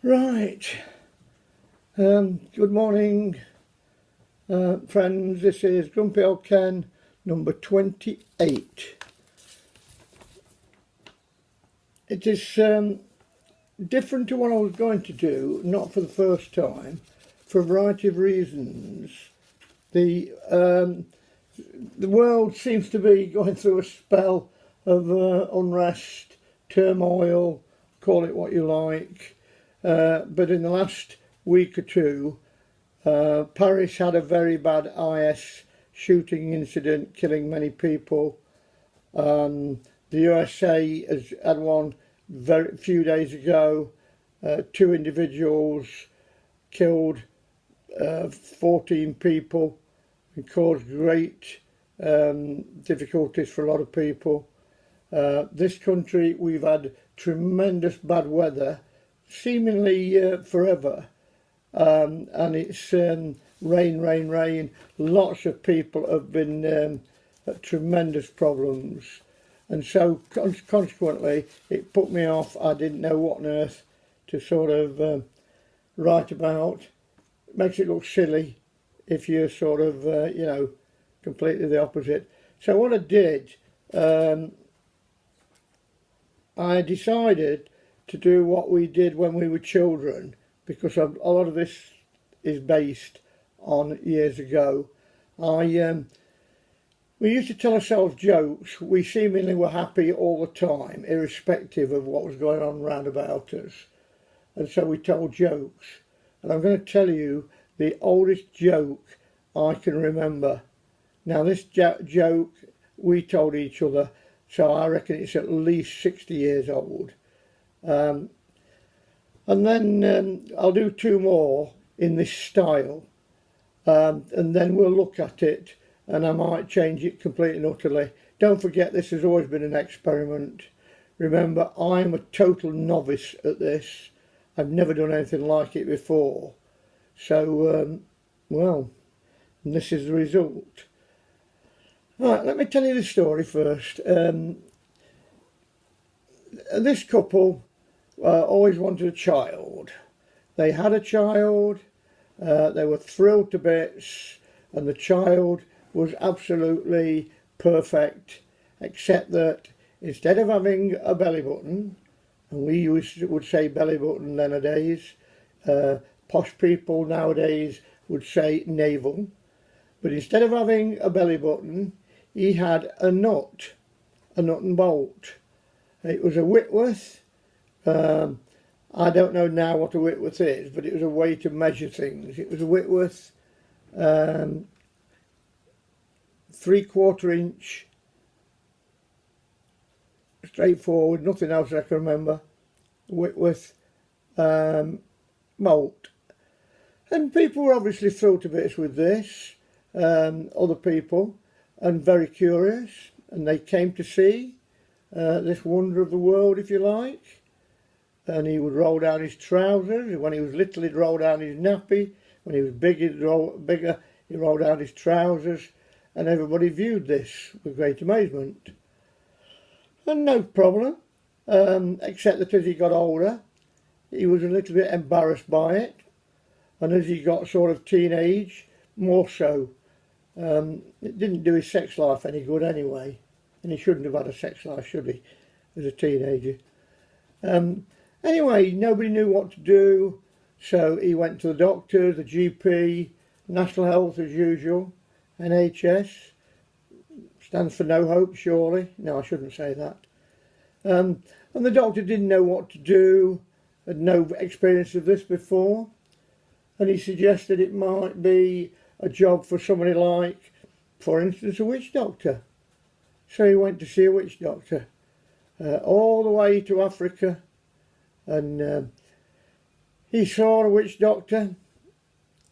Right. Good morning, friends. This is Grumpy Old Ken, number 28. It is different to what I was going to do, not for the first time, for a variety of reasons. The world seems to be going through a spell of unrest, turmoil, call it what you like. But in the last week or two, Paris had a very bad IS shooting incident, killing many people. The USA has had one very few days ago. 2 individuals killed 14 people and caused great difficulties for a lot of people. This country, we've had tremendous bad weather, seemingly forever. And it's rain. Lots of people have been at tremendous problems, and so consequently it put me off. I didn't know what on earth to sort of write about. It makes it look silly if you're sort of completely the opposite. So what I did, I decided to do what we did when we were children, because a lot of this is based on years ago. We used to tell ourselves jokes. We seemingly were happy all the time, irrespective of what was going on round about us. And so we told jokes. And I'm going to tell you the oldest joke I can remember. Now this joke we told each other, so I reckon it's at least 60 years old. And then I'll do 2 more in this style, and then we'll look at it, and I might change it completely and utterly. Don't forget, this has always been an experiment. Remember, I'm a total novice at this. I've never done anything like it before. So, well, this is the result. Right, let me tell you the story first. This couple always wanted a child. They had a child, they were thrilled to bits, and the child was absolutely perfect, except that instead of having a belly button, and we would say belly button nowadays, posh people nowadays would say navel, but instead of having a belly button, he had a nut and bolt. It was a Whitworth. I don't know now what a Whitworth is, but it was a way to measure things. It was a Whitworth 3/4 inch, straightforward, nothing else I can remember. Whitworth malt. And people were obviously thrilled to bits with this, other people, and very curious, and they came to see this wonder of the world, if you like. And he would roll down his trousers. When he was little, he'd roll down his nappy. When he was bigger, he'd roll down his trousers. And everybody viewed this with great amazement. And no problem, except that as he got older, he was a little bit embarrassed by it. And as he got sort of teenage, more so. It didn't do his sex life any good anyway. And he shouldn't have had a sex life, should he, as a teenager? Anyway, nobody knew what to do, so he went to the doctor, the GP, National Health as usual, NHS, stands for no hope, surely. No, I shouldn't say that. And the doctor didn't know what to do, had no experience of this before, and he suggested it might be a job for somebody like, for instance, a witch doctor. So he went to see a witch doctor, all the way to Africa. And he saw a witch doctor,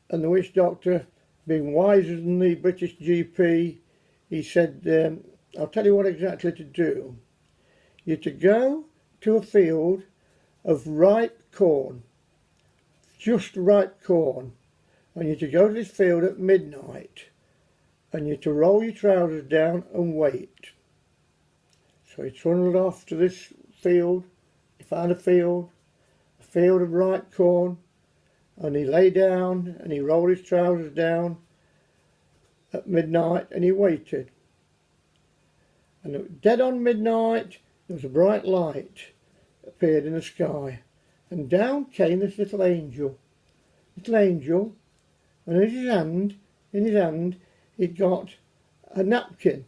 and the witch doctor, being wiser than the British GP, he said, I'll tell you what exactly to do. You're to go to a field of ripe corn, just ripe corn, and you're to go to this field at midnight, and you're to roll your trousers down and wait. So he trundled off to this field. He found a field field of ripe corn, and he lay down and he rolled his trousers down at midnight and he waited. And at dead on midnight there was a bright light appeared in the sky, and down came this little angel, and in his hand he'd got a napkin,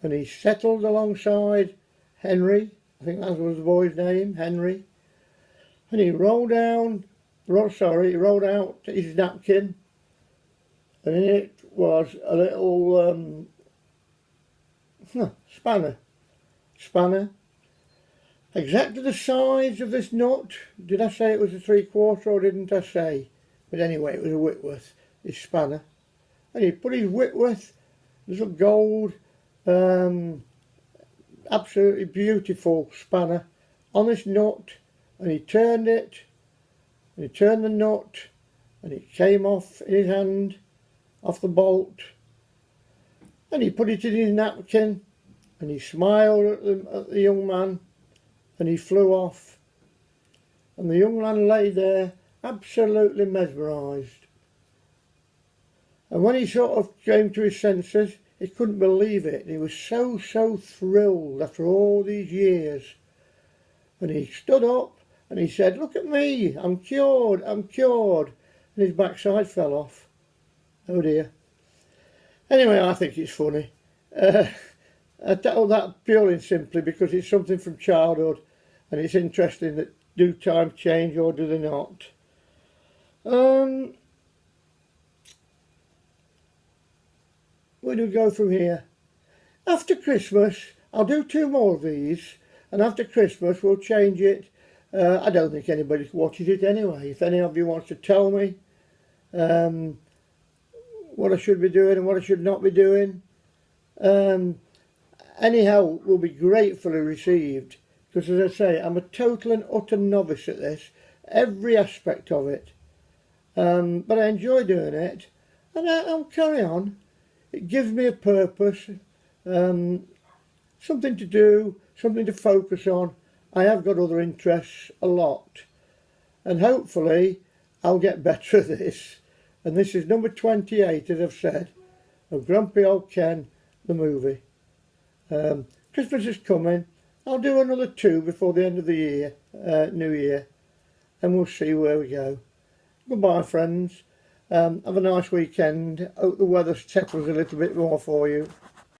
and he settled alongside Henry, I think that was the boy's name, Henry, and he rolled out his napkin, and in it was a little spanner, exactly the size of this nut. Did I say it was a 3/4 or didn't I say? But anyway, it was a Whitworth, his spanner. And he put his Whitworth, little gold, absolutely beautiful spanner, on this nut, and he turned it, and he turned the nut, and it came off in his hand, off the bolt, and he put it in his napkin, and he smiled at the young man, and he flew off, and the young man lay there absolutely mesmerised. And when he sort of came to his senses, he couldn't believe it. He was so thrilled after all these years. And he stood up and he said, "Look at me, I'm cured, I'm cured." And his backside fell off. Oh dear. Anyway, I think it's funny. I tell that purely and simply because it's something from childhood, and it's interesting that do times change or do they not. Where do we go from here? After Christmas, I'll do 2 more of these, and after Christmas we'll change it. I don't think anybody watches it anyway. If any of you wants to tell me what I should be doing and what I should not be doing, anyhow, will be gratefully received, because as I say, I'm a total and utter novice at this, every aspect of it, but I enjoy doing it, and I'll carry on. It gives me a purpose, something to do, something to focus on. I have got other interests, a lot, and hopefully I'll get better at this. And this is number 28, as I've said, of Grumpy Old Ken, the movie. Christmas is coming. I'll do another 2 before the end of the year, New Year, and we'll see where we go. Goodbye, friends. Have a nice weekend. Hope the weather settles a little bit more for you.